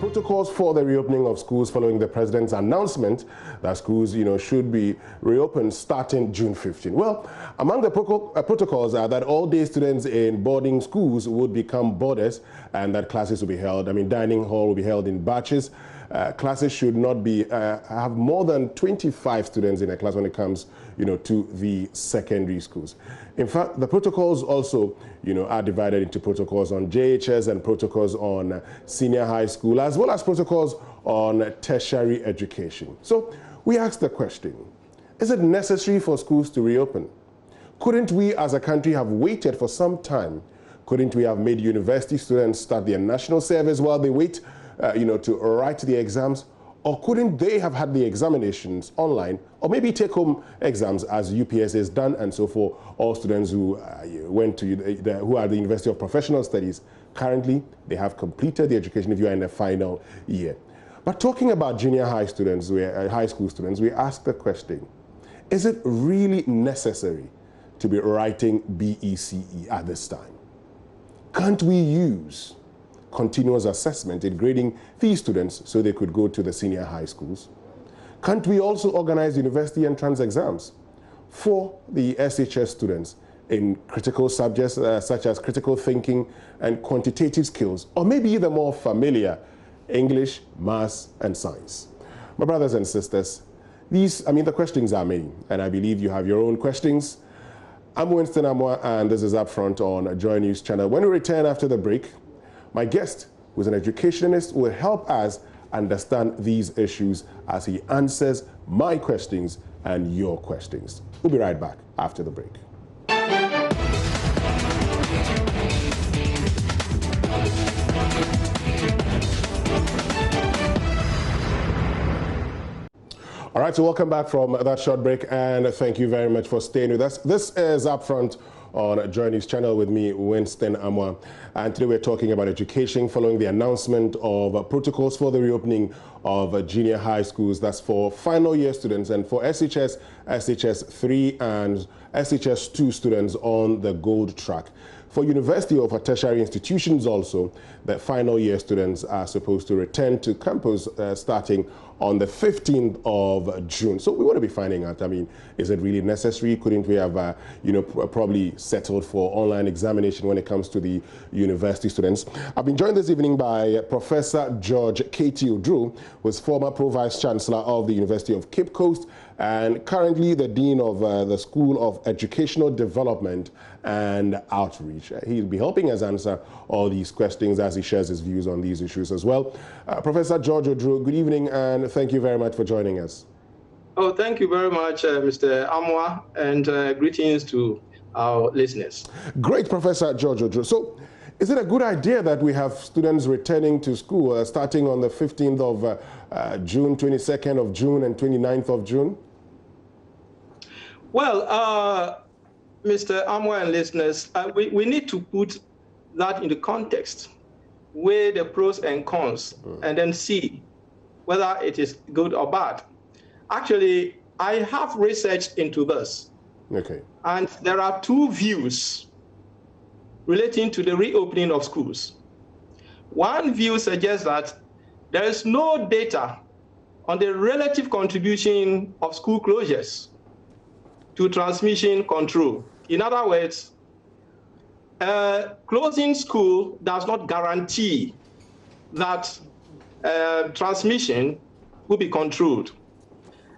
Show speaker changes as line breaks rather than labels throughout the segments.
protocols for the reopening of schools following the president's announcement that schools, should be reopened starting June 15. Well, among the protocols are that all day students in boarding schools would become boarders and that classes will be held. Dining hall will be held in batches. Classes should not be have more than 25 students in a class when it comes, to the secondary schools. In fact, the protocols also, are divided into protocols on JHS and protocols on senior high school, as well as protocols on tertiary education. So we asked the question, is it necessary for schools to reopen? Couldn't we as a country have waited for some time? Couldn't we have made university students start their national service while they wait to write the exams? Or couldn't they have had the examinations online, or maybe take-home exams as UPS has done, and so for all students who went to who are at the University of Professional Studies? Currently, they have completed the education if you are in the final year. But talking about junior high students, high school students, we ask the question, is it really necessary to be writing BECE at this time? Can't we use continuous assessment in grading these students so they could go to the senior high schools? Can't we also organize university entrance exams for the SHS students in critical subjects such as critical thinking and quantitative skills, or maybe the more familiar English, maths, and science? My brothers and sisters, the questions are many, and I believe you have your own questions. I'm Winston Amwa, and this is Upfront on JoyNews channel. When we return after the break, my guest, who is an educationist, will help us understand these issues as he answers my questions and your questions. We'll be right back after the break. All right, so welcome back from that short break, and thank you very much for staying with us. This is Upfront on JoyNews channel with me, Winston Amwa. And today we're talking about education following the announcement of protocols for the reopening of junior high schools. That's for final year students, and for SHS, SHS 3 and SHS 2 students on the gold track. For university or for tertiary institutions also, the final year students are supposed to return to campus starting on the 15th of June. So we want to be finding out, is it really necessary? Couldn't we have, probably settled for online examination when it comes to the university students? I've been joined this evening by Professor George K.T. Oduro, who is former Pro-Vice Chancellor of the University of Cape Coast and currently the Dean of the School of Educational Development and Outreach. He'll be helping us answer all these questions as he shares his views on these issues as well. Professor George Oduro, good evening, and thank you very much for joining us.
Oh, thank you very much, Mr. Amwa, and greetings to our listeners.
Great, Professor George Oduro. So, is it a good idea that we have students returning to school starting on the 15th of June, 22nd of June, and 29th of June?
Well, Mr. Amwa and listeners, we need to put that into context, weigh the pros and cons, and then see whether it is good or bad. Actually, I have researched into this.
Okay.
And there are two views relating to the reopening of schools. One view suggests that there is no data on the relative contribution of school closures to transmission control. In other words, closing school does not guarantee that transmission will be controlled.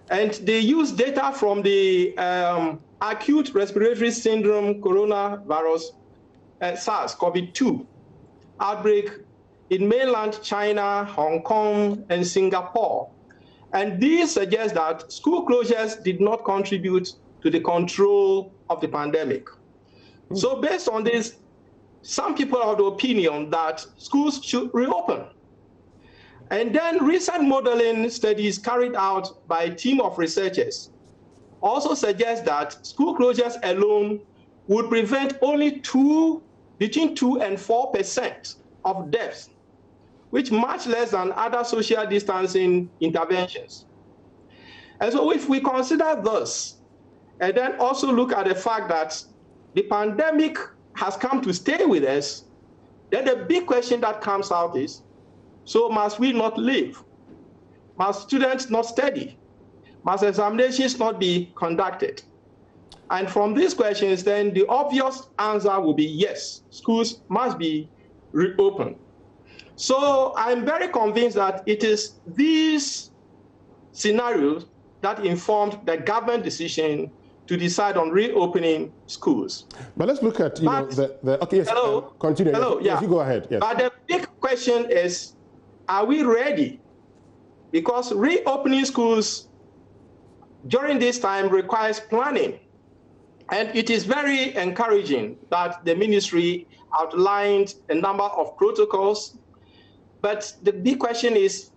And they use data from the acute respiratory syndrome coronavirus SARS-CoV-2 outbreak in mainland China, Hong Kong, and Singapore. And these suggest that school closures did not contribute to the control of the pandemic. So based on this, some people are of the opinion that schools should reopen. And then recent modeling studies carried out by a team of researchers also suggest that school closures alone would prevent only between 2 and 4% of deaths, which much less than other social distancing interventions. And so if we consider this, and then also look at the fact that the pandemic has come to stay with us, then the big question that comes out is, So must we not leave? Must students not study? Must examinations not be conducted? And from these questions, then the obvious answer will be yes, schools must be reopened. So I'm very convinced that it is these scenarios that informed the government decision to decide on reopening schools.
But let's look at, okay, yes,
hello?
Continue.
Hello,
yes, you go ahead. Yes.
But the big question is, are we ready? Because reopening schools during this time requires planning. And it is very encouraging that the ministry outlined a number of protocols. But the big question is,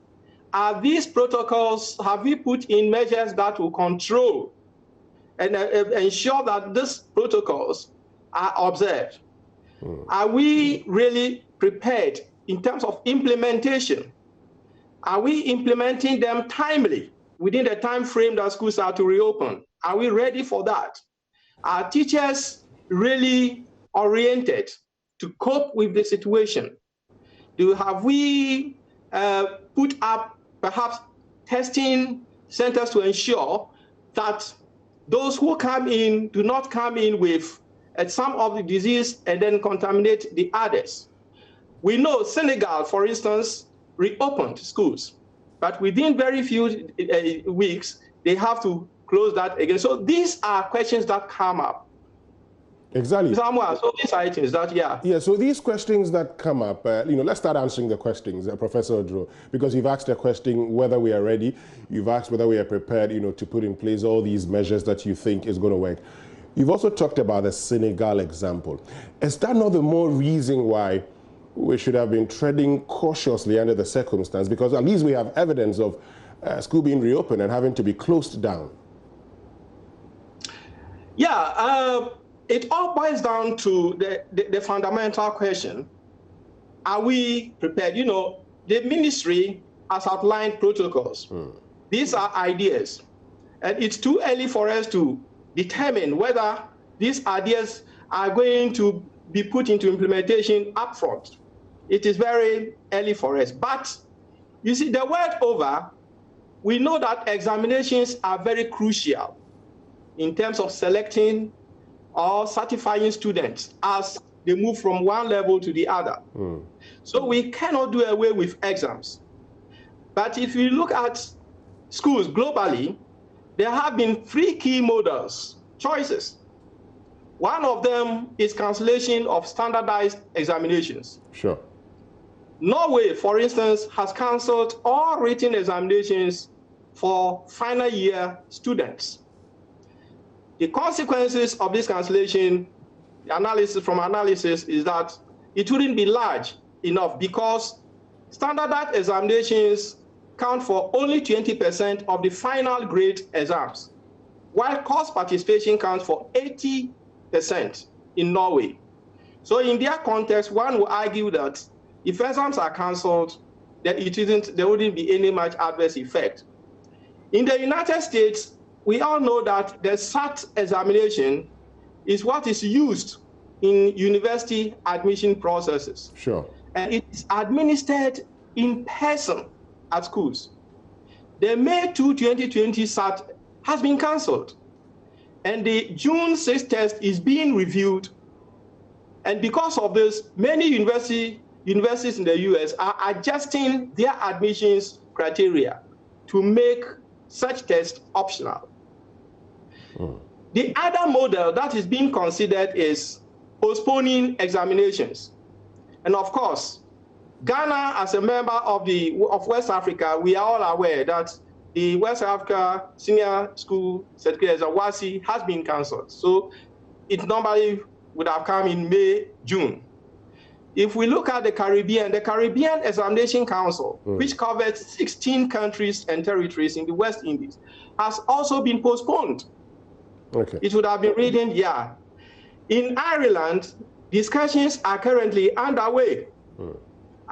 are these protocols, have we put in measures that will control and ensure that these protocols are observed? Are we really prepared in terms of implementation? Are we implementing them timely within the time frame that schools are to reopen? Are we ready for that? Are teachers really oriented to cope with the situation? Have we put up perhaps testing centers to ensure that those who come in do not come in with some of the disease and then contaminate the others? We know Senegal, for instance, reopened schools, but within very few weeks, they have to close that again. So these are questions that come up.
Exactly.
Samuel, so these are items that,
Yeah, so these questions that come up, let's start answering the questions, Professor Odro, because you've asked a question whether we are ready, you've asked whether we are prepared, to put in place all these measures that you think is going to work. You've also talked about the Senegal example. Is that not the more reason why we should have been treading cautiously under the circumstance? Because at least we have evidence of school being reopened and having to be closed down.
Yeah, it all boils down to the fundamental question: are we prepared? The ministry has outlined protocols. These are ideas, and it's too early for us to determine whether these ideas are going to be put into implementation upfront. It is very early for us. But you see, the world over, we know that examinations are very crucial in terms of selecting or certifying students as they move from one level to the other. So we cannot do away with exams. But if you look at schools globally, there have been 3 key models, choices. One of them is cancellation of standardized examinations.
Sure.
Norway, for instance, has cancelled all written examinations for final year students. The consequences of this cancellation, analysis is that it wouldn't be large enough because standardized examinations count for only 20% of the final grade exams, while course participation counts for 80% in Norway. So in their context, one will argue that if exams are cancelled, then there wouldn't be any much adverse effect. In the United States, we all know that the SAT examination is what is used in university admission processes.
Sure. And
it's administered in person at schools. The May 2, 2020 SAT has been cancelled, and the June 6 test is being reviewed. And because of this, many universities in the US are adjusting their admissions criteria to make such tests optional. The other model that is being considered is postponing examinations. And of course, Ghana, as a member of West Africa, we are all aware that the West Africa Senior School Certificate exam, WASSCE, has been cancelled. So it normally would have come in May, June. If we look at the Caribbean Examination Council, which covers 16 countries and territories in the West Indies, has also been postponed.
Okay.
It would have been written, yeah. In Ireland, discussions are currently underway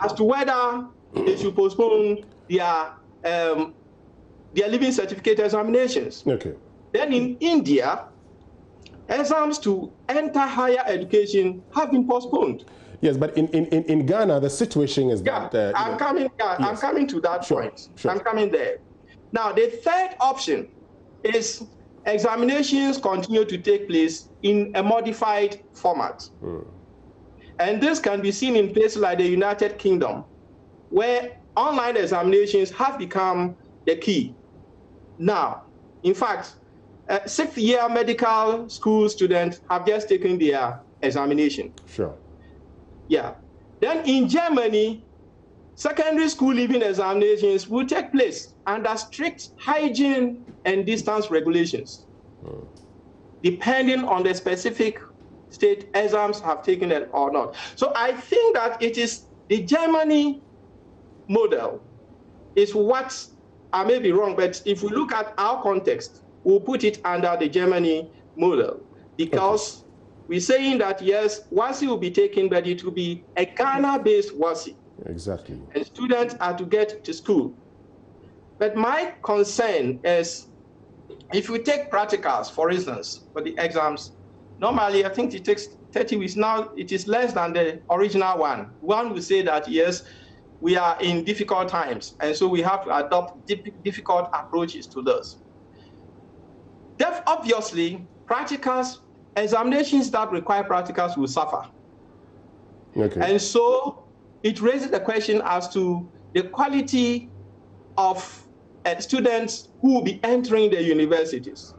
as to whether they should postpone their living certificate examinations.
Okay.
Then in India, exams to enter higher education have been postponed.
Yes, but in Ghana, the situation is that...
I'm coming to that point. Sure. I'm coming there. Now, the third option is examinations continue to take place in a modified format. And this can be seen in places like the United Kingdom, where online examinations have become the key. Now, in fact, sixth-year medical school students have just taken their examination.
Sure.
Yeah. Then in Germany, secondary school leaving examinations will take place under strict hygiene and distance regulations, depending on the specific state exams have taken it or not. So I think that it is the Germany model is what, I may be wrong, but if we look at our context, we'll put it under the Germany model, because we're saying that, yes, WASSCE will be taken, but it will be a Ghana-based WASSCE.
Exactly.
And students are to get to school. But my concern is, if we take practicals, for instance, for the exams, normally I think it takes 30 weeks. Now it is less than the original one. One would say that, yes, we are in difficult times, and so we have to adopt difficult approaches to this. Obviously, practicals, examinations that require practicals will suffer. Okay. And so it raises the question as to the quality of students who will be entering the universities.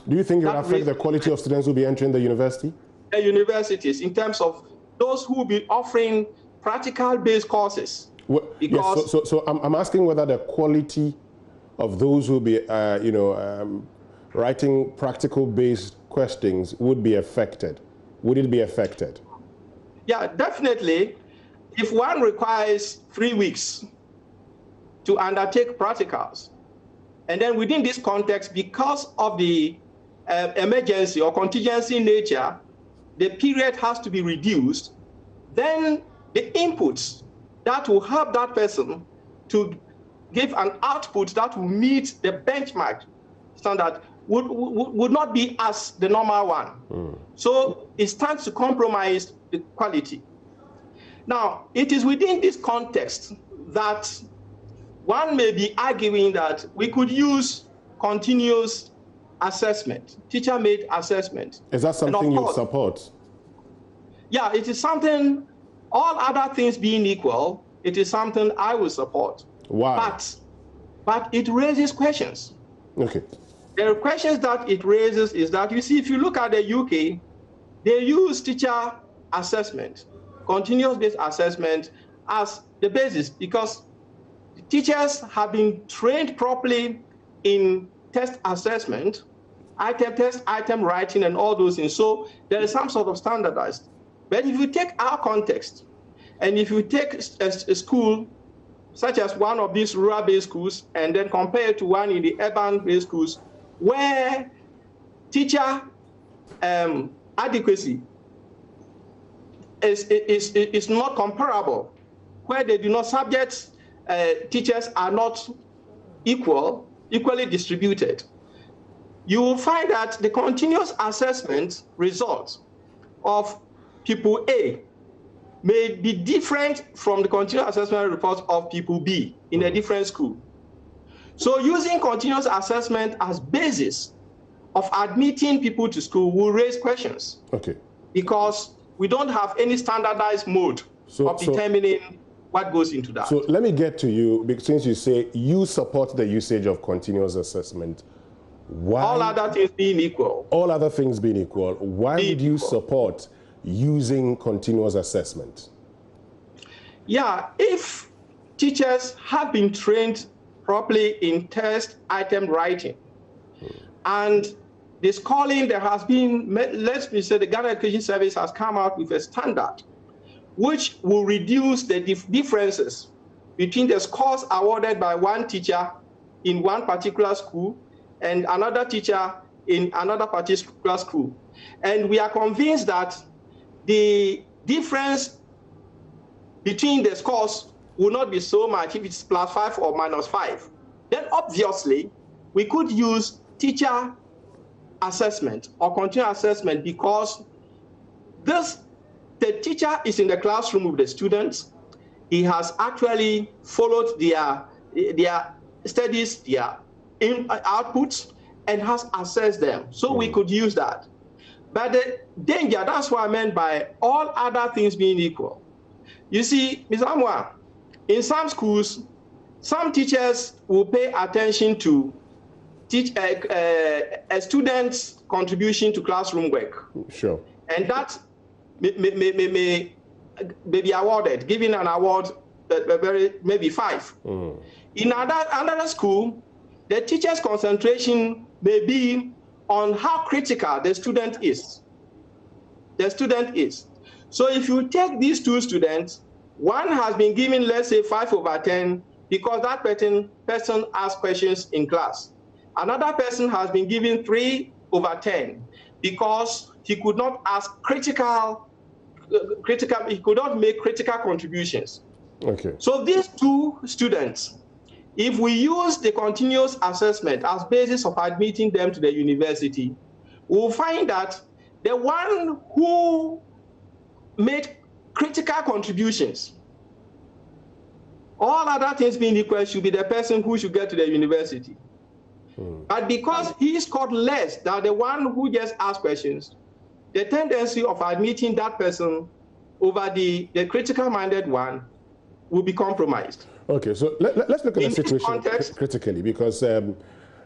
Do you think it will affect the quality of students who will be entering the university?
The universities, in terms of those who will be offering practical-based courses.
Well, because yes, so I'm asking whether the quality of those who will be, writing practical-based questions would be affected. Would it be affected?
Yeah, definitely. If one requires 3 weeks to undertake practicals, and then within this context, because of the emergency or contingency nature, the period has to be reduced, then the inputs that will help that person to give an output that will meet the benchmark standard would not be as the normal one. So it stands to compromise the quality. Now, it is within this context that one may be arguing that we could use continuous assessment, teacher-made assessment.
Is that something you support?
Yeah, it is something, all other things being equal, it is something I will support.
Why?
But it raises questions.
Okay.
The questions that it raises is that, you see, if you look at the UK, they use teacher assessment, continuous-based assessment, as the basis, because teachers have been trained properly in test assessment, item test, item writing, and all those things. So there is some sort of standardized. But if you take our context, and if you take a school such as one of these rural-based schools, and then compare it to one in the urban-based schools, where teacher adequacy is not comparable, where they do not subjects, teachers are not equally distributed, you will find that the continuous assessment results of pupil A may be different from the continuous assessment report of pupil B in a different school. So using continuous assessment as basis of admitting people to school will raise questions.
Okay.
Because we don't have any standardized mode of determining what goes into that.
So let me get to you, since you say you support the usage of continuous assessment. Why,
all other things being equal.
All other things being equal, why would you support using continuous assessment?
Yeah, if teachers have been trained properly in test item writing, and the scoring, there has been, let me say, the Ghana Education Service has come out with a standard which will reduce the differences between the scores awarded by one teacher in one particular school and another teacher in another particular school. And we are convinced that the difference between the scores will not be so much if it's +5 or -5. Then obviously, we could use teacher assessment or continuous assessment, because this the teacher is in the classroom with the students, he has actually followed their studies, their outputs, and has assessed them. So we could use that. But the danger, that's what I meant by all other things being equal. You see, Ms. Amwa, in some schools, some teachers will pay attention to a student's contribution to classroom work. Sure. And that may be awarded, given an award, maybe 5. In another school, the teacher's concentration may be on how critical the student is. So if you take these 2 students, one has been given, let's say, 5/10 because that person asked questions in class. Another person has been given 3/10 because he could not he could not make critical contributions. Okay. So these 2 students, if we use the continuous assessment as basis of admitting them to the university, we'll find that the one who made critical contributions, all other things being equal, should be the person who should get to the university. But because he scored less than the one who just asked questions, the tendency of admitting that person over the critical-minded one will be compromised. Okay, so let's look at the situation critically, because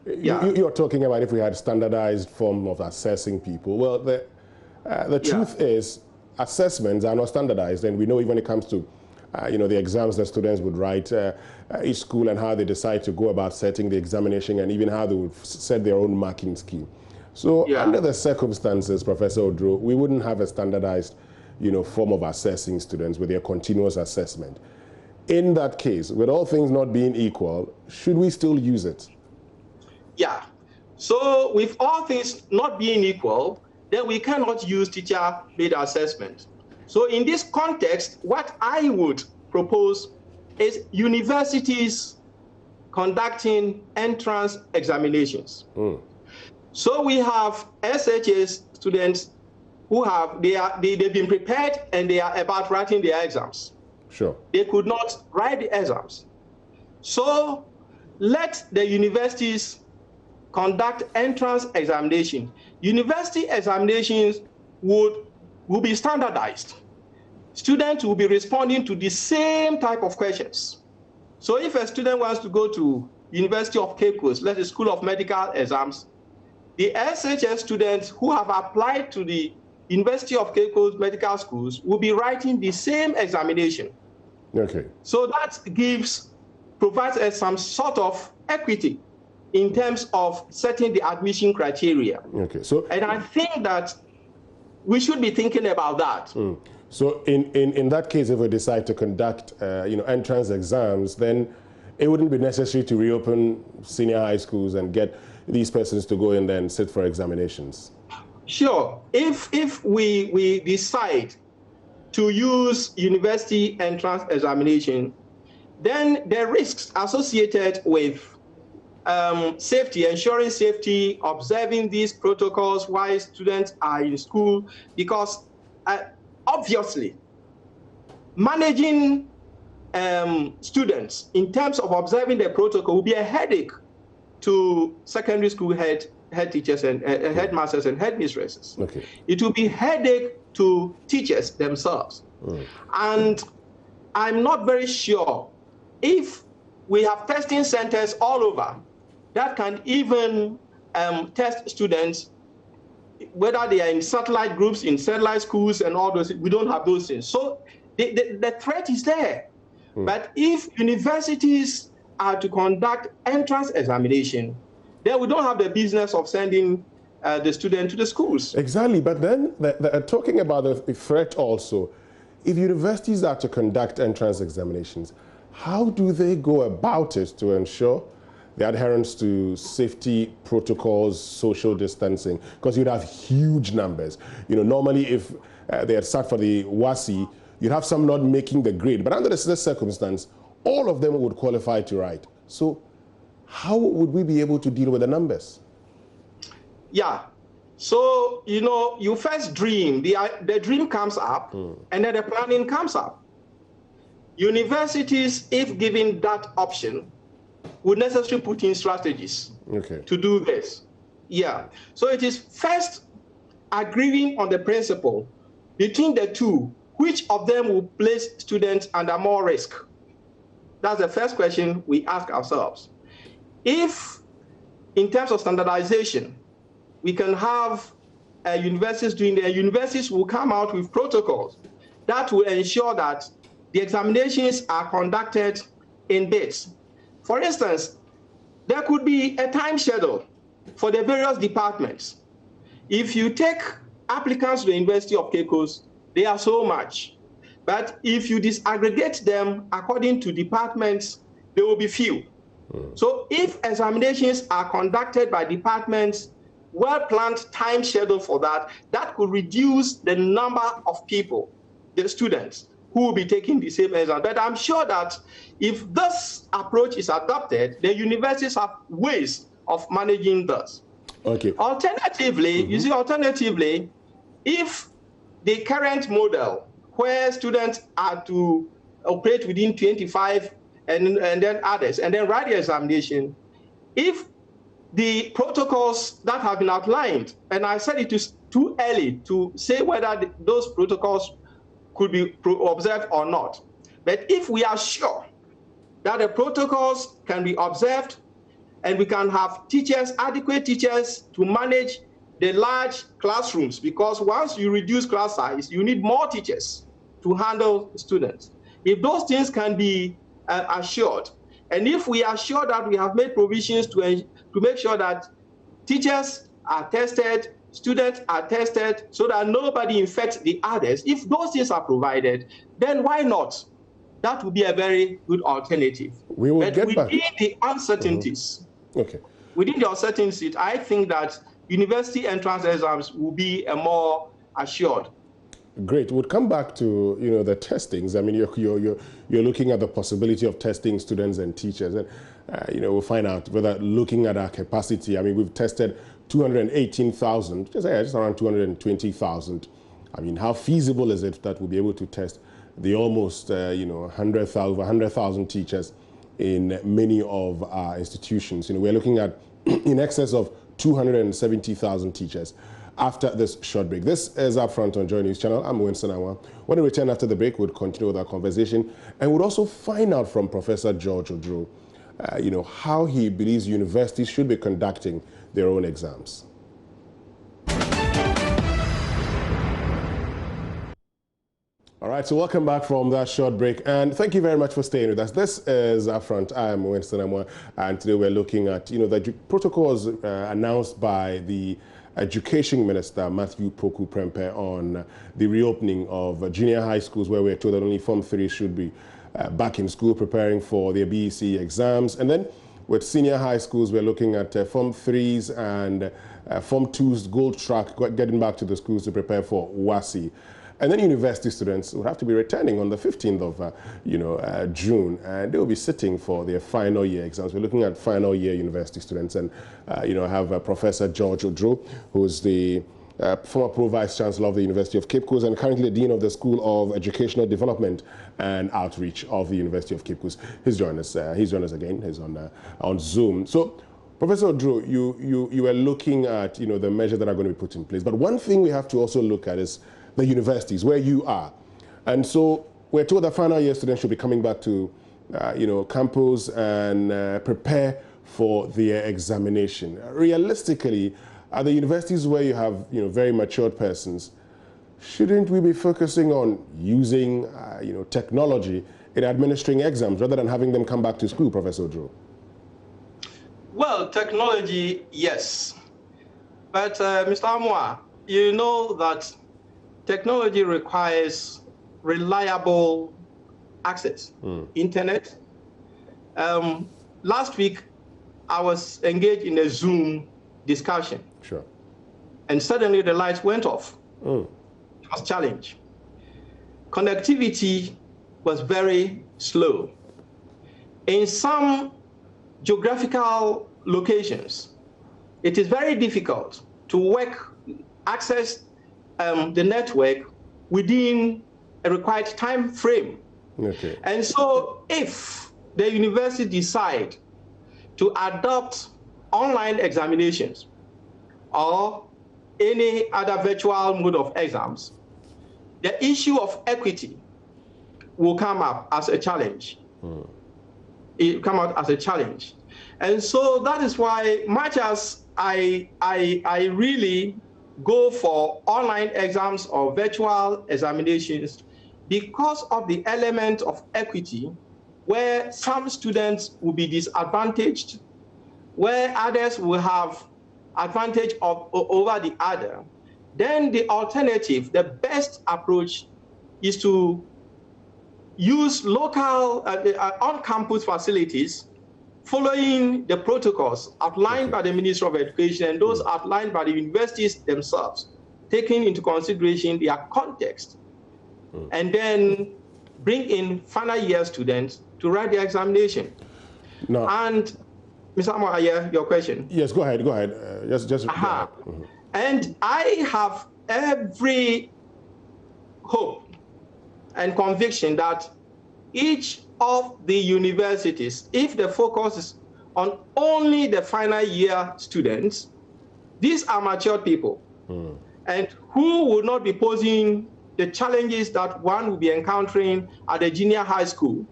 you're talking about if we had a standardized form of assessing people. Well, the truth is assessments are not standardized, and we know even when it comes to the exams that students would write, each school and how they decide to go about setting the examination and even how they would set their own marking scheme. So under the circumstances, Professor Odro, we wouldn't have a standardized form of assessing students with their continuous assessment. In that case, with all things not being equal, should we still use it? Yeah. So with all things not being equal, then we cannot use teacher-made assessment. So in this context, what I would propose is universities conducting entrance examinations. So we have SHS students who they've been prepared and they are about writing their exams. Sure. They could not write the exams. So let the universities conduct entrance examination. University examinations will be standardized. Students will be responding to the same type of questions. So if a student wants to go to University of Cape Coast, let's say School of Medical Exams, the SHS students who have applied to the University of Cape Coast Medical Schools will be writing the same examination. Okay. So that provides us some sort of equity in terms of setting the admission criteria. Okay. So, and I think that we should be thinking about that. So in that case, if we decide to conduct entrance exams, then it wouldn't be necessary to reopen senior high schools and get these persons to go in there and sit for examinations. Sure. If we decide to use university entrance examination, then the risks associated with safety, ensuring safety, observing these protocols while students are in school, because obviously managing students in terms of observing the protocol will be a headache to secondary school head teachers and headmasters and headmistresses. Okay. It will be a headache to teachers themselves. And I'm not very sure if we have testing centers all over that can even test students, whether they are in satellite groups, in satellite schools and all those. We don't have those things. So the threat is there. But if universities are to conduct entrance examination, then we don't have the business of sending the student to the schools. Exactly, but then talking about the threat also, if universities are to conduct entrance examinations, how do they go about it to ensure the adherence to safety protocols, social distancing? Because you'd have huge numbers. Normally if they had sat for the WASI, you'd have some not making the grade. But under this circumstance, all of them would qualify to write. So how would we be able to deal with the numbers? Yeah, So, you first dream, the dream comes up, and then the planning comes up. Universities, if given that option, would necessarily put in strategies to do this. Yeah. So it is first agreeing on the principle between the two, which of them will place students under more risk. That's the first question we ask ourselves. If, in terms of standardization, we can have universities doing that, universities will come out with protocols that will ensure that the examinations are conducted in bits. For instance, there could be a time schedule for the various departments. If you take applicants to the University of Cape Coast, they are so much. But if you disaggregate them according to departments, there will be few. So if examinations are conducted by departments, well-planned time schedule for that, that could reduce the number of people, the students, who will be taking the same exam. But I'm sure that if this approach is adopted, the universities have ways of managing this.
Okay.
Alternatively, you see, alternatively, if the current model where students are to operate within 25 and then others, and then write the examination, if the protocols that have been outlined, and I said it is too early to say whether those protocols could be observed or not. But if we are sure that the protocols can be observed and we can have teachers, adequate teachers to manage the large classrooms, because once you reduce class size, you need more teachers to handle students. If those things can be assured, and if we are sure that we have made provisions to make sure that teachers are tested, students are tested, so that nobody infects the others, if those things are provided, then why not? That would be a very good alternative.
We will get back.
Within the uncertainties, within the uncertainties, I think that university entrance exams will be a more assured.
Great. We'll come back to the testings. I mean, you're looking at the possibility of testing students and teachers, and we'll find out whether, looking at our capacity. I mean, we've tested 218,000, just around 220,000. I mean, how feasible is it that we'll be able to test the almost 100,000 teachers in many of our institutions? We're looking at in excess of 270,000 teachers. After this short break. This is Upfront on JoyNews channel. I'm Winston Awa. When we return after the break, we'll continue with our conversation, and we'll also find out from Professor George Odro, how he believes universities should be conducting their own exams. All right, so welcome back from that short break, and thank you very much for staying with us. This is Upfront. I'm Winston Awa, and today we're looking at the protocols announced by the Education Minister Matthew Poku Prempeh on the reopening of junior high schools, where we're told that only Form 3 should be back in school preparing for their BEC exams. And then with senior high schools, we're looking at Form 3s and Form 2's gold track, getting back to the schools to prepare for WASI. And then university students will have to be returning on the 15th of June, and they will be sitting for their final year exams. We're looking at final year university students, and I have Professor George Odro, who's the former Pro-Vice Chancellor of the University of Cape Coast and currently the Dean of the School of Educational Development and Outreach of the University of Cape Coast. He's joined us again. He's on Zoom. So, Professor Odro, you were looking at the measures that are going to be put in place. But one thing we have to also look at is the universities, where you are. And so we're told that final year students should be coming back to campus and prepare for their examination. Realistically, at the universities where you have very matured persons, shouldn't we be focusing on using technology in administering exams rather than having them come back to school, Professor Odro?
Well, technology, yes. But Mr. Amwa, you know that technology requires reliable access, internet. Last week, I was engaged in a Zoom discussion.
Sure.
And suddenly the lights went off. It was a challenge. Connectivity was very slow. In some geographical locations, it is very difficult to work access the network within a required time frame.
Okay.
And so if the university decide to adopt online examinations or any other virtual mode of exams, the issue of equity will come up as a challenge. It will come out as a challenge. And so that is why, much as I really go for online exams or virtual examinations, because of the element of equity, where some students will be disadvantaged, where others will have advantage over the other, then the alternative, the best approach, is to use local on-campus facilities following the protocols outlined by the Ministry of Education and those outlined by the universities themselves, taking into consideration their context, and then bring in final year students to write the examination.
No.
And Mr. Amoye, your question?
Yes, go ahead. Just go ahead.
And I have every hope and conviction that each of the universities, if the focus is on only the final year students, these are mature people, and who will not be posing the challenges that one will be encountering at the junior high school,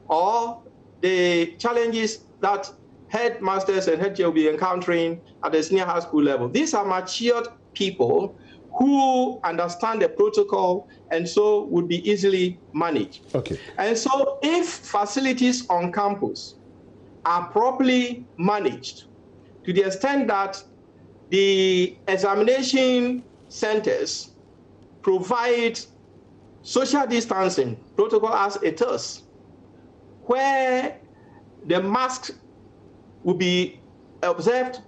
or the challenges that headmasters and head will be encountering at the senior high school level. These are matured people who understand the protocol and so would be easily managed.
Okay.
And so if facilities on campus are properly managed to the extent that the examination centers provide social distancing protocol as it is, where the masks will be observed,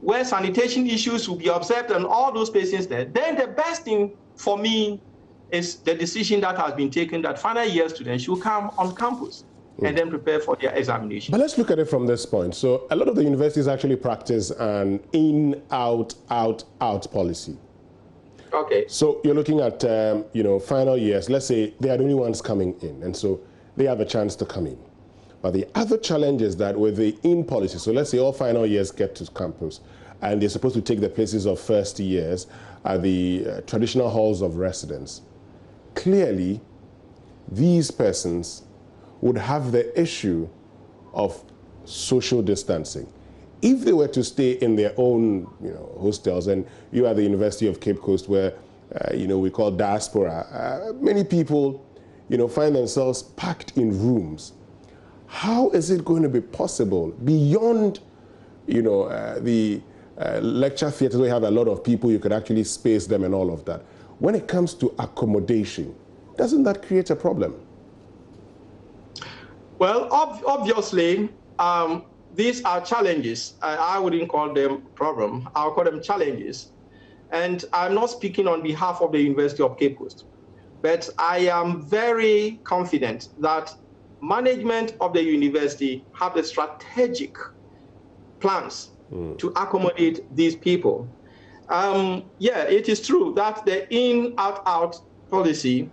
where sanitation issues will be observed, and all those patients there, then the best thing for me is the decision that has been taken that final year students should come on campus and then prepare for their examination.
But let's look at it from this point. So a lot of the universities actually practice an in, out, out, out policy.
Okay.
So you're looking at, final years. Let's say they are the only ones coming in, and so they have a chance to come in. But the other challenge is that with the in policy, so let's say all final years get to campus, and they're supposed to take the places of first years at the traditional halls of residence. Clearly, these persons would have the issue of social distancing. If they were to stay in their own, hostels, and you are the University of Cape Coast, where, we call diaspora, many people, find themselves packed in rooms. How is it going to be possible beyond, the lecture theaters where you have a lot of people, you could actually space them and all of that? When it comes to accommodation, doesn't that create a problem?
Well, obviously, these are challenges. I wouldn't call them problem. I'll call them challenges. And I'm not speaking on behalf of the University of Cape Coast, but I am very confident that management of the university have the strategic plans to accommodate these people. It is true that the in-out-out policy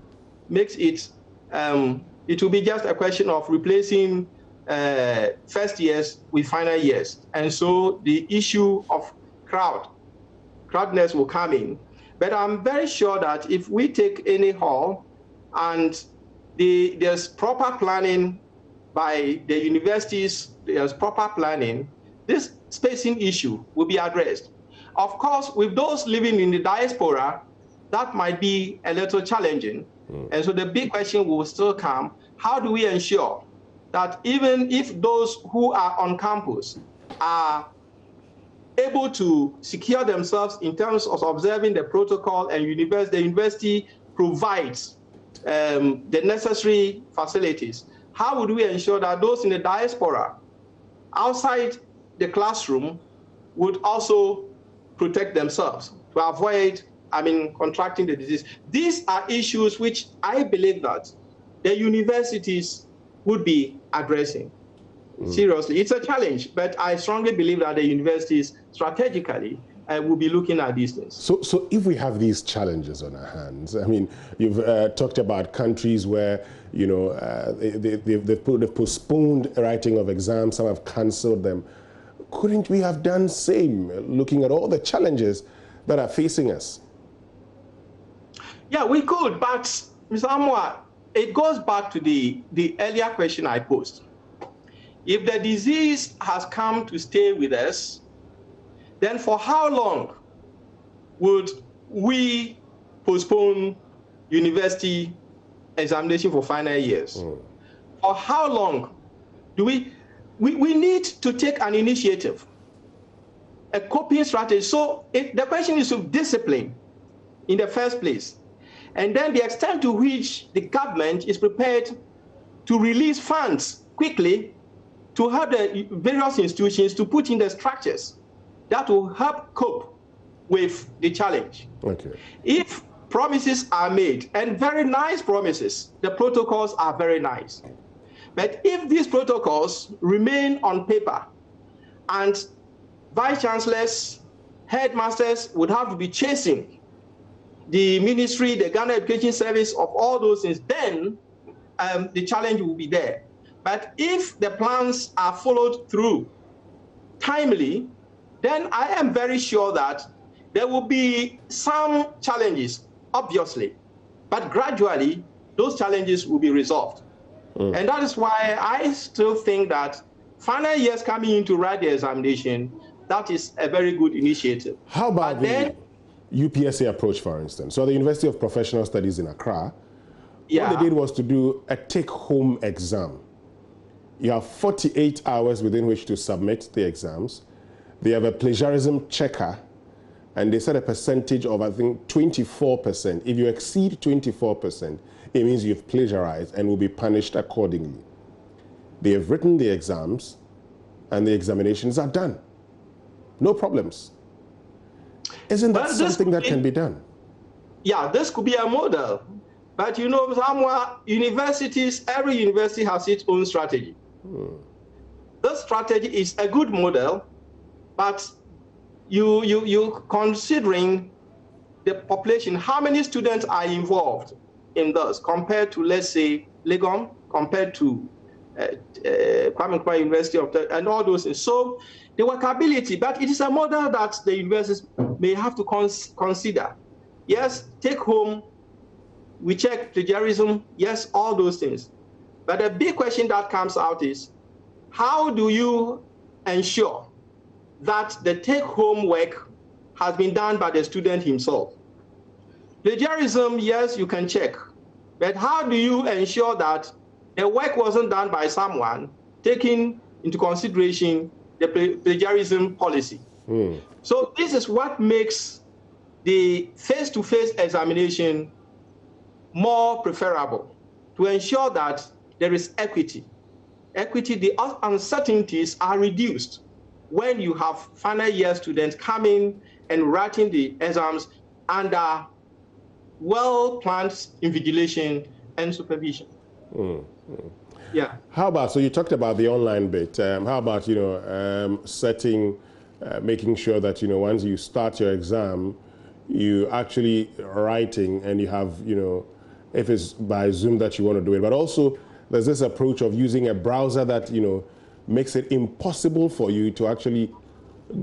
makes it, it will be just a question of replacing first years with final years. And so the issue of crowdness will come in. But I'm very sure that if we take any hall and there's proper planning by the universities, there's proper planning, this spacing issue will be addressed. Of course, with those living in the diaspora, that might be a little challenging. And so the big question will still come, how do we ensure that even if those who are on campus are able to secure themselves in terms of observing the protocol, and the university provides the necessary facilities, how would we ensure that those in the diaspora outside the classroom would also protect themselves to avoid, contracting the disease? These are issues which I believe that the universities would be addressing. Seriously, it's a challenge, but I strongly believe that the universities strategically we'll be looking at these things.
So if we have these challenges on our hands, I mean, you've talked about countries where, you know, they've postponed writing of exams, some have cancelled them. Couldn't we have done same, looking at all the challenges that are facing us?
Yeah, we could, but Mr. Amwa, it goes back to the earlier question I posed. If the disease has come to stay with us, then for how long would we postpone university examination for final years? For how long do we need to take an initiative, a coping strategy? So the question is of discipline in the first place, and then the extent to which the government is prepared to release funds quickly to help the various institutions to put in the structures that will help cope with the challenge.
Okay.
If promises are made, and very nice promises, the protocols are very nice. But if these protocols remain on paper and vice chancellors, headmasters would have to be chasing the ministry, the Ghana Education Service of all those things, then the challenge will be there. But if the plans are followed through timely, then I am very sure that there will be some challenges, obviously, but gradually those challenges will be resolved. And that is why I still think that final years coming in to write the examination, that is a very good initiative.
How about the UPSA approach, for instance? So the University of Professional Studies in Accra, what they did was to do a take-home exam. You have 48 hours within which to submit the exams. They have a plagiarism checker, and they set a percentage of, I think, 24%. If you exceed 24%, it means you've plagiarized and will be punished accordingly. They have written the exams, and the examinations are done. No problems. Isn't that something that can be done?
Yeah, this could be a model. But you know, somewhere universities, every university has its own strategy. This strategy is a good model, but you considering the population, how many students are involved in this compared to, let's say, Legon, compared to Kwame Nkrumah University and all those things. So the workability, but it is a model that the universities may have to consider. Yes, take home, we check plagiarism, yes, all those things. But the big question that comes out is, how do you ensure that the take-home work has been done by the student himself? Plagiarism, yes, you can check. But how do you ensure that the work wasn't done by someone taking into consideration the plagiarism policy? So this is what makes the face-to-face examination more preferable, to ensure that there is equity. Equity, the uncertainties are reduced when you have final year students coming and writing the exams under well-planned invigilation and supervision. Yeah.
How about, so you talked about the online bit. How about, you know, making sure that, you know, once you start your exam, you actually writing and you have, you know, if it's by Zoom that you want to do it, but also there's this approach of using a browser that, you know, makes it impossible for you to actually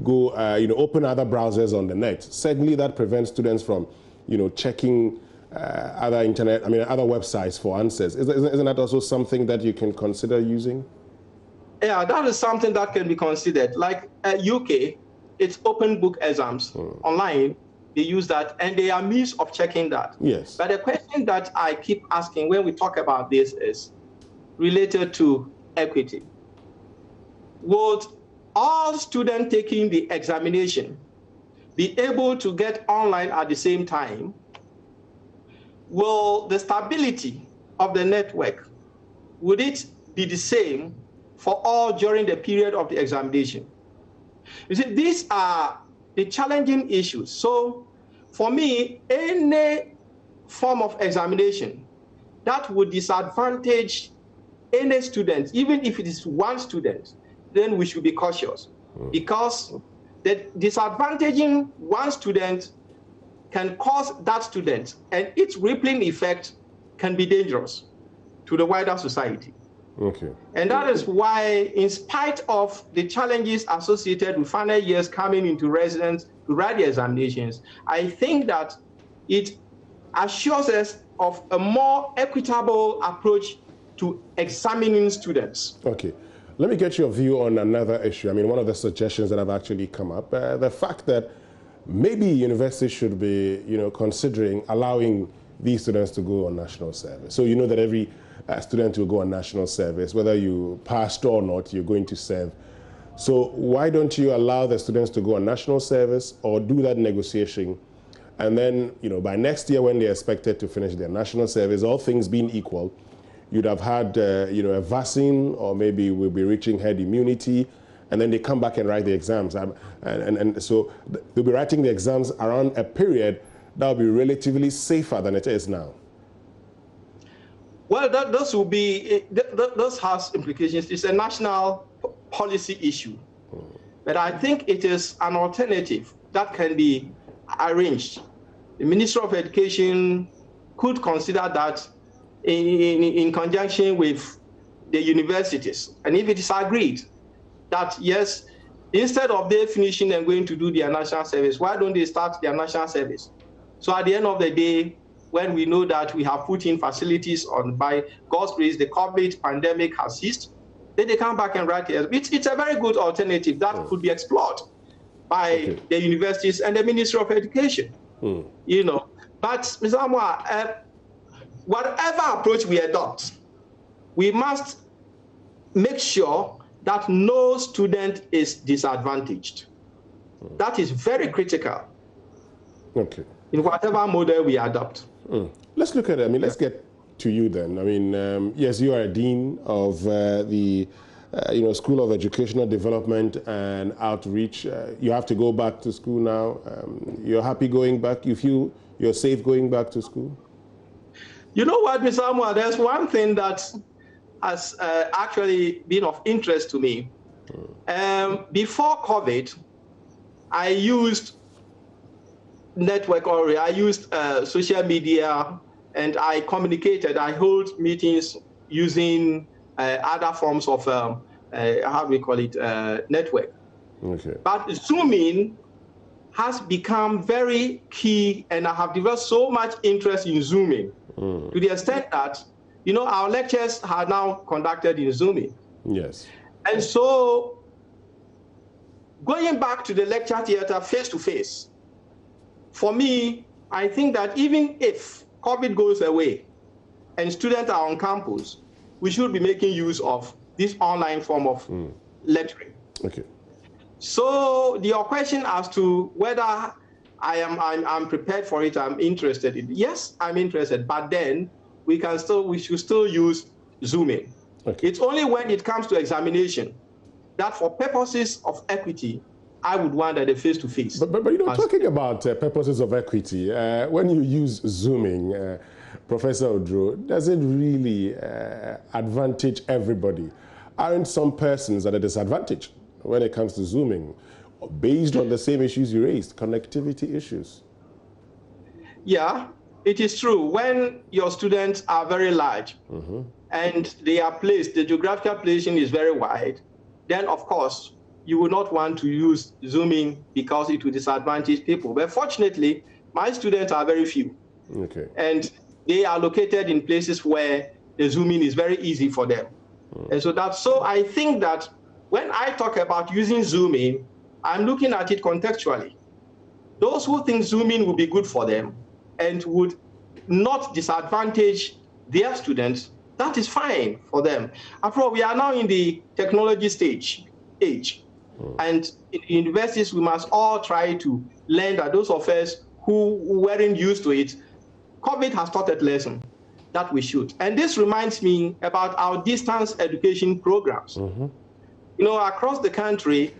go, you know, open other browsers on the net. Secondly, that prevents students from, you know, checking other other websites for answers. Isn't that also something that you can consider using?
Yeah, that is something that can be considered. Like UK, it's open book exams online. They use that, and they are means of checking that.
Yes.
But the question that I keep asking when we talk about this is related to equity. Would all students taking the examination be able to get online at the same time? Will the stability of the network, would it be the same for all during the period of the examination? You see, these are the challenging issues. So for me, any form of examination that would disadvantage any student, even if it is one student, then we should be cautious, because that disadvantaging one student can cause that student, and its rippling effect can be dangerous to the wider society.
Okay.
And that is why, in spite of the challenges associated with final years coming into residence to write the examinations, I think that it assures us of a more equitable approach to examining students.
Okay. Let me get your view on another issue. I mean, one of the suggestions that have actually come up, the fact that maybe universities should be, considering allowing these students to go on national service. So you know that every student will go on national service, whether you passed or not, you're going to serve. So why don't you allow the students to go on national service or do that negotiation? And then, by next year when they're expected to finish their national service, all things being equal, you'd have had, a vaccine, or maybe we'll be reaching herd immunity, and then they come back and write the exams. And so they'll be writing the exams around a period that will be relatively safer than it is now.
Well, this has implications. It's a national policy issue. But I think it is an alternative that can be arranged. The Ministry of Education could consider that in conjunction with the universities. And if it is agreed that, yes, instead of they finishing and going to do their national service, why don't they start their national service? So at the end of the day, when we know that we have put in facilities on, by God's grace, the COVID pandemic has ceased, then they come back and write it. It's a very good alternative that could be explored by the universities and the Ministry of Education. But Mr. Amwa, whatever approach we adopt, we must make sure that no student is disadvantaged. That is very critical.
Okay.
In whatever model we adopt.
Let's look at it. I mean, let's get to you then. I mean, yes, you are a dean of the School of Educational Development and Outreach. You have to go back to school now. You're happy going back? You feel you're safe going back to school?
You know what, Mr. Amwa, there's one thing that has actually been of interest to me. Before COVID, I used network, or I used social media, and I communicated. I hold meetings using other forms of, how do we call it, network.
Okay.
But Zooming has become very key, and I have developed so much interest in Zooming to the extent that, our lectures are now conducted in Zooming.
Yes.
And so going back to the lecture theater face-to-face, for me, I think that even if COVID goes away and students are on campus, we should be making use of this online form of lecturing.
Okay.
So your question as to whether I'm prepared for it, I'm interested in. Yes, I'm interested, but then we should still use Zooming.
Okay.
It's only when it comes to examination that, for purposes of equity, I would want that the face-to-face.
But talking about purposes of equity, when you use Zooming, Professor Odro, does it really advantage everybody? Aren't some persons at a disadvantage when it comes to Zooming, based on the same issues you raised, connectivity issues?
Yeah, it is true. When your students are very large and they are placed, the geographical placing is very wide, then of course, you would not want to use Zooming because it will disadvantage people. But fortunately, my students are very few.
Okay.
And they are located in places where the Zooming is very easy for them. And so I think that when I talk about using Zooming, I'm looking at it contextually. Those who think Zooming will be good for them and would not disadvantage their students, that is fine for them. After all, we are now in the technology age. And in universities, we must all try to learn that those of us who weren't used to it, COVID has taught a lesson that we should. And this reminds me about our distance education programs. Across the country,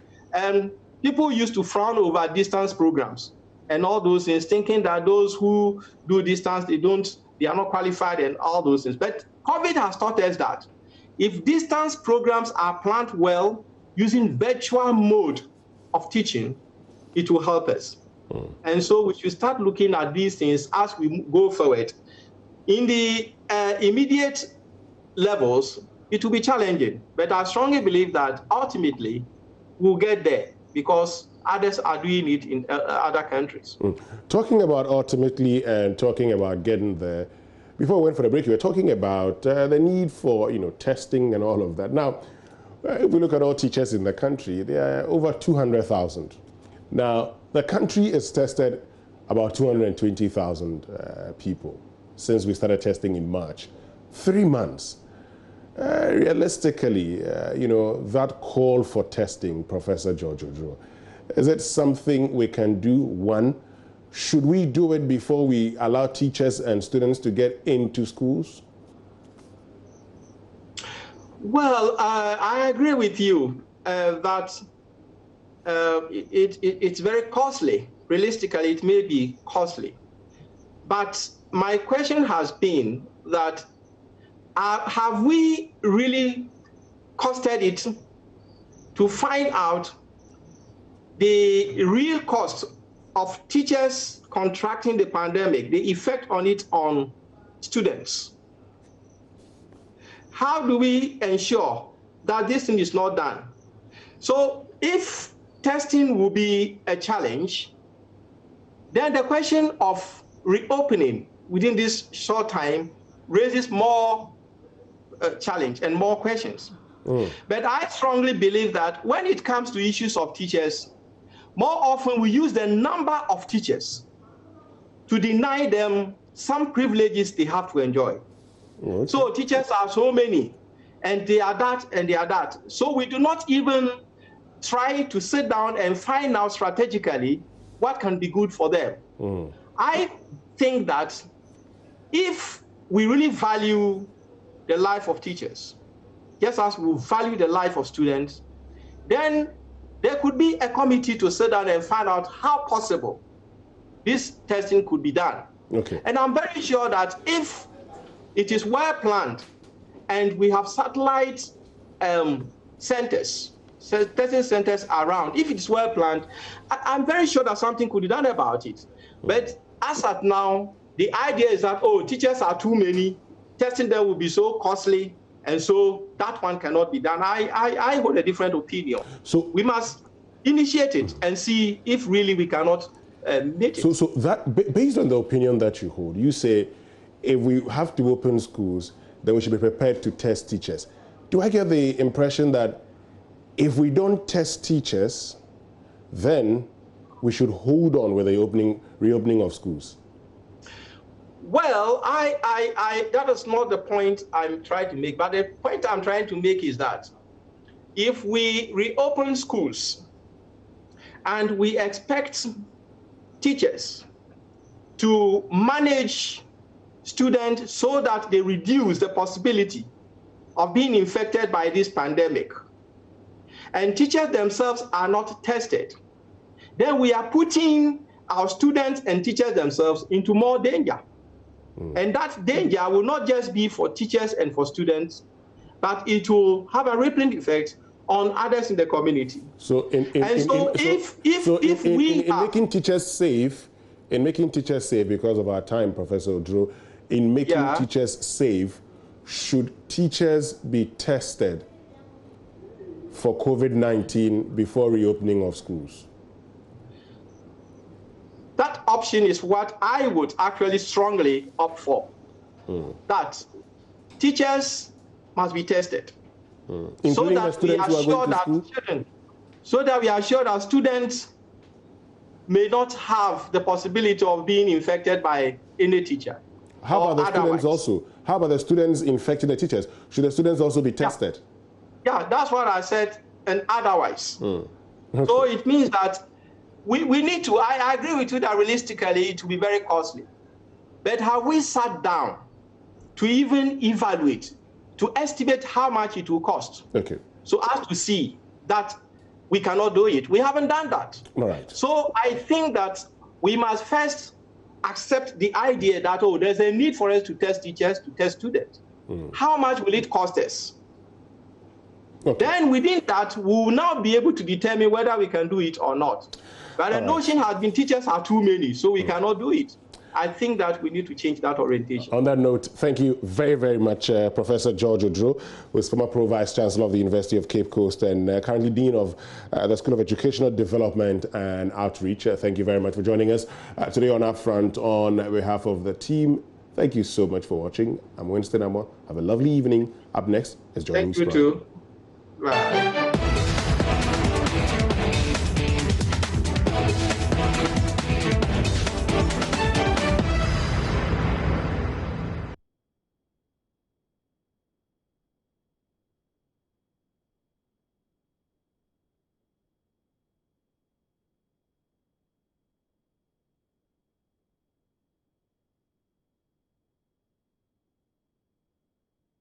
people used to frown over distance programs and all those things, thinking that those who do distance, they are not qualified and all those things. But COVID has taught us that if distance programs are planned well, using virtual mode of teaching, it will help us. And so we should start looking at these things as we go forward. In the immediate levels, it will be challenging, but I strongly believe that ultimately we'll get there because others are doing it in other countries.
Talking about ultimately and talking about getting there, before we went for the break, you were talking about the need for testing and all of that. Now, if we look at all teachers in the country, there are over 200,000. Now, the country has tested about 220,000 people since we started testing in March. 3 months. Realistically, that call for testing, Professor George Oduro, is it something we can do? One, should we do it before we allow teachers and students to get into schools?
Well, I agree with you that it's very costly. Realistically, it may be costly. But my question has been that have we really costed it to find out the real cost of teachers contracting the pandemic, the effect on it on students? How do we ensure that this thing is not done? So if testing will be a challenge, then the question of reopening within this short time raises more challenge and more questions. But I strongly believe that when it comes to issues of teachers, more often we use the number of teachers to deny them some privileges they have to enjoy. Okay. So teachers are so many, and they are that, and they are that. So we do not even try to sit down and find out strategically what can be good for them. I think that if we really value the life of teachers, just as we value the life of students, then there could be a committee to sit down and find out how possible this testing could be done.
Okay.
And I'm very sure that if it is well planned and we have satellite centers, testing centers around, if it's well planned, I'm very sure that something could be done about it. But as at now, the idea is that, teachers are too many, testing them will be so costly, and so that one cannot be done. I hold a different opinion. So we must initiate it and see if really we cannot make it.
So that, based on the opinion that you hold, you say if we have to open schools, then we should be prepared to test teachers. Do I get the impression that if we don't test teachers, then we should hold on with the reopening of schools?
Well, that is not the point I'm trying to make. But the point I'm trying to make is that if we reopen schools and we expect teachers to manage students so that they reduce the possibility of being infected by this pandemic, and teachers themselves are not tested, then we are putting our students and teachers themselves into more danger. And that danger will not just be for teachers and for students, but it will have a rippling effect on others in the community.
So in making teachers safe, because of our time, Professor Oduro, in making teachers safe, should teachers be tested for COVID-19 before reopening of schools?
That option is what I would actually strongly opt for. That teachers must be tested.
Including the students who are going to school?
So that we are sure that students may not have the possibility of being infected by any teacher.
How about the students also? How about the students infecting the teachers? Should the students also be tested?
Yeah, that's what I said, and otherwise. Okay. So it means that we need to, I agree with you that realistically it will be very costly. But have we sat down to even evaluate, to estimate how much it will cost?
Okay.
So as to see that we cannot do it. We haven't done that.
All right.
So I think that we must first accept the idea that, there's a need for us to test teachers, to test students. How much will it cost us?
Okay.
Then within that, we will now be able to determine whether we can do it or not. But the notion has been teachers are too many, so we cannot do it. I think that we need to change that orientation.
On that note, thank you very, very much, Professor George Odro, who is former Pro-Vice Chancellor of the University of Cape Coast and currently Dean of the School of Educational Development and Outreach. Thank you very much for joining us today on Upfront on behalf of the team. Thank you so much for watching. I'm Winston Amo. Have a lovely evening. Up next is JoyNews.
Thank you too. Bye.